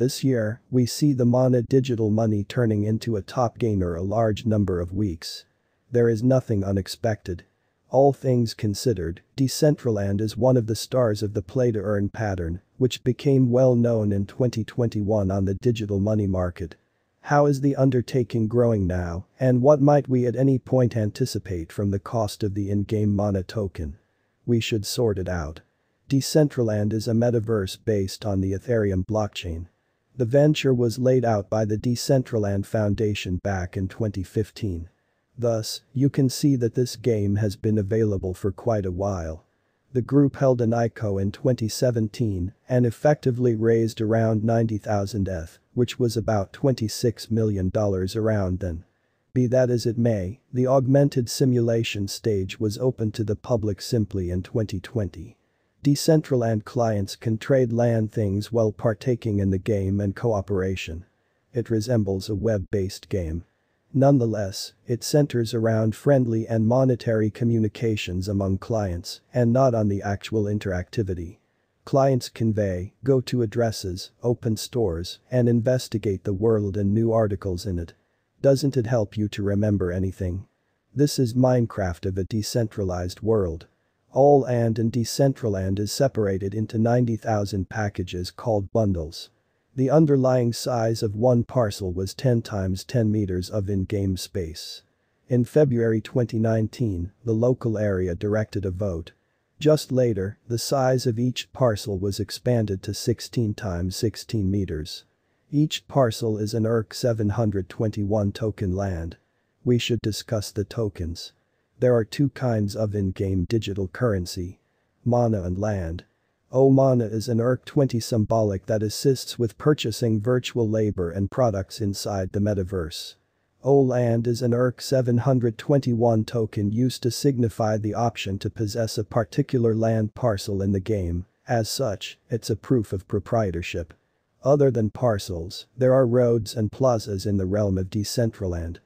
This year, we see the Mana digital money turning into a top gainer a large number of weeks. There is nothing unexpected. All things considered, Decentraland is one of the stars of the play-to-earn pattern, which became well known in 2021 on the digital money market. How is the undertaking growing now, and what might we at any point anticipate from the cost of the in-game Mana token? We should sort it out. Decentraland is a metaverse based on the Ethereum blockchain. The venture was laid out by the Decentraland Foundation back in 2015. Thus, you can see that this game has been available for quite a while. The group held an ICO in 2017 and effectively raised around 90,000 ETH, which was about $26 million around then. Be that as it may, the augmented simulation stage was open to the public simply in 2020. Decentraland clients can trade land things while partaking in the game and cooperation. It resembles a web-based game. Nonetheless, it centers around friendly and monetary communications among clients and not on the actual interactivity. Clients convey, go to addresses, open stores, and investigate the world and new articles in it. Doesn't it help you to remember anything? This is Minecraft of a decentralized world. All land in Decentraland is separated into 90,000 packages called bundles. The underlying size of one parcel was 10 times 10 meters of in-game space. In February 2019, the local area directed a vote. Just later, the size of each parcel was expanded to 16 times 16 meters. Each parcel is an X721 token land. We should discuss the tokens. There are two kinds of in-game digital currency. Mana and land. Mana is an ERC20 symbolic that assists with purchasing virtual labor and products inside the metaverse. Land is an ERC721 token used to signify the option to possess a particular land parcel in the game. As such, it's a proof of proprietorship. Other than parcels, there are roads and plazas in the realm of Decentraland.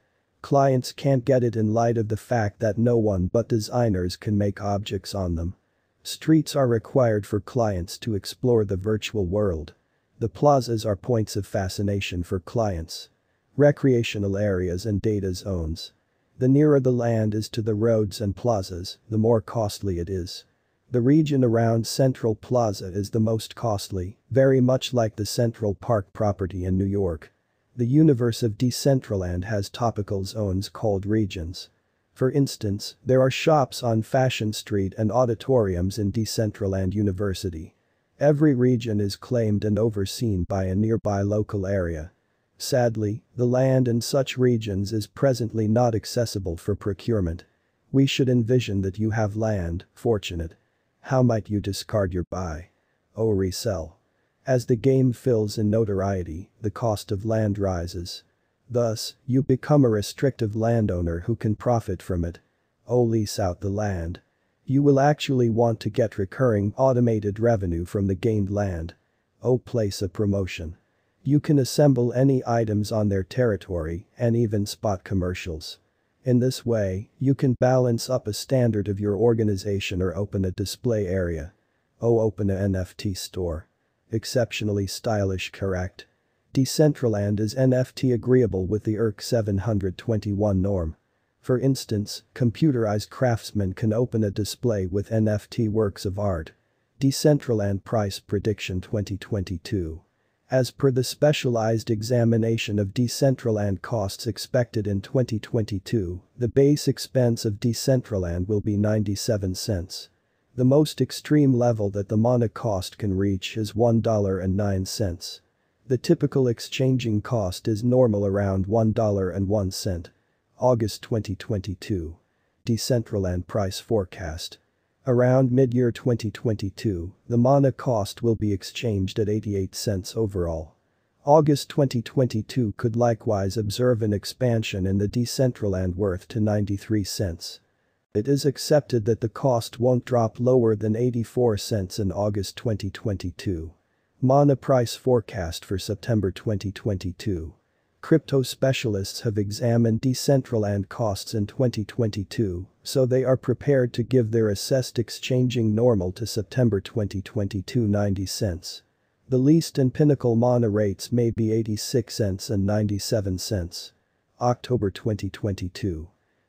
Clients can't get it in light of the fact that no one but designers can make objects on them. Streets are required for clients to explore the virtual world. The plazas are points of fascination for clients. Recreational areas and data zones. The nearer the land is to the roads and plazas, the more costly it is. The region around Central Plaza is the most costly, very much like the Central Park property in New York. The universe of Decentraland has topical zones called regions. For instance, there are shops on Fashion Street and auditoriums in Decentraland University. Every region is claimed and overseen by a nearby local area. Sadly, the land in such regions is presently not accessible for procurement. We should envision that you have land, fortunate. How might you discard your buy? Resell. As the game fills in notoriety, the cost of land rises. Thus, you become a restrictive landowner who can profit from it. Lease out the land. You will actually want to get recurring automated revenue from the gained land. Place a promotion. You can assemble any items on their territory and even spot commercials. In this way, you can balance up a standard of your organization or open a display area. Open a NFT store. Exceptionally stylish, correct? Decentraland is NFT agreeable with the ERC721 norm. For instance, computerized craftsmen can open a display with NFT works of art. Decentraland Price Prediction 2022. As per the specialized examination of Decentraland costs expected in 2022, the base expense of Decentraland will be 97 cents. The most extreme level that the Mana cost can reach is $1.09. The typical exchanging cost is normal around $1.01. August 2022. Decentraland price forecast. Around mid-year 2022, the Mana cost will be exchanged at 88 cents overall. August 2022 could likewise observe an expansion in the Decentraland worth to 93 cents. It is accepted that the cost won't drop lower than 84 cents in August 2022. Mana price forecast for September 2022. Crypto specialists have examined Decentraland costs in 2022, so they are prepared to give their assessed exchanging normal to September 2022 90 cents. The least and pinnacle mana rates may be 86 cents and 97 cents. October 2022.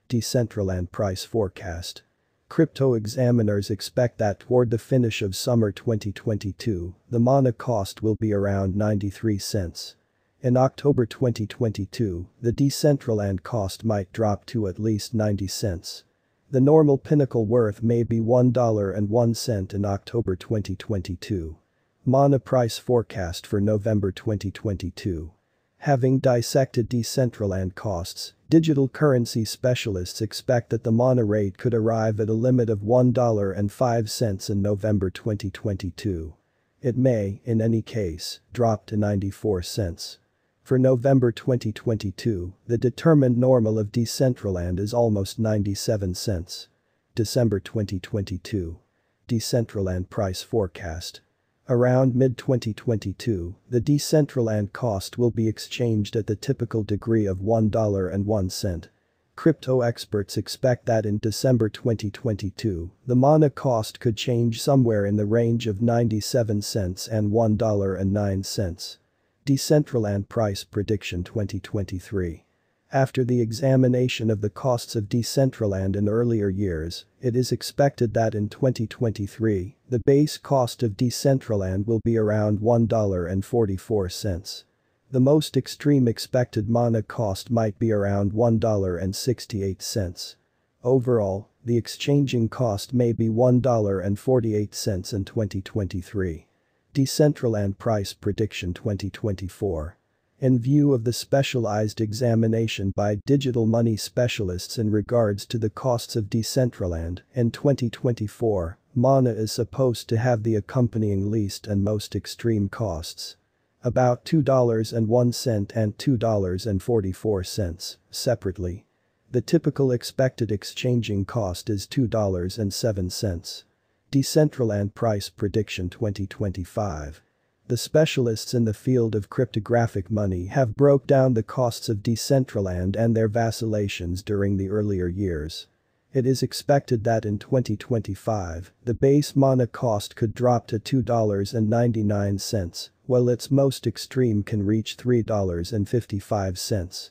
Decentraland price forecast. Crypto examiners expect that toward the finish of summer 2022, the mana cost will be around 93 cents. In October 2022, the Decentraland cost might drop to at least 90 cents. The normal pinnacle worth may be $1.01 in October 2022. Mana price forecast for November 2022. Having dissected Decentraland costs, digital currency specialists expect that the mana rate could arrive at a limit of $1.05 in November 2022. It may, in any case, drop to 94 cents. For November 2022, the determined normal of Decentraland is almost 97 cents. December 2022. Decentraland price forecast. Around mid-2022, the Decentraland cost will be exchanged at the typical degree of $1.01. Crypto experts expect that in December 2022, the mana cost could change somewhere in the range of 97 cents and $1.09. Decentraland price prediction 2023. After the examination of the costs of Decentraland in earlier years, it is expected that in 2023, the base cost of Decentraland will be around $1.44. The most extreme expected mana cost might be around $1.68. Overall, the exchanging cost may be $1.48 in 2023. Decentraland price prediction 2024. In view of the specialized examination by digital money specialists in regards to the costs of Decentraland, in 2024, mana is supposed to have the accompanying least and most extreme costs. About $2.01 and $2.44, separately. The typical expected exchanging cost is $2.07. Decentraland price prediction 2025. The specialists in the field of cryptographic money have broke down the costs of Decentraland and their vacillations during the earlier years. It is expected that in 2025, the base mana cost could drop to $2.99, while its most extreme can reach $3.55.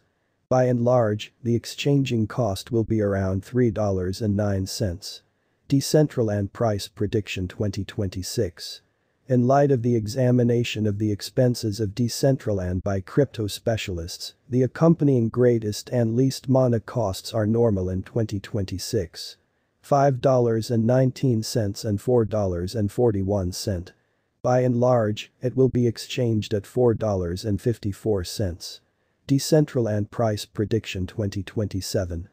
By and large, the exchanging cost will be around $3.09. Decentraland price prediction 2026. In light of the examination of the expenses of Decentraland by crypto specialists, the accompanying greatest and least mana costs are normal in 2026. $5.19 and $4.41. By and large, it will be exchanged at $4.54. Decentraland price prediction 2027.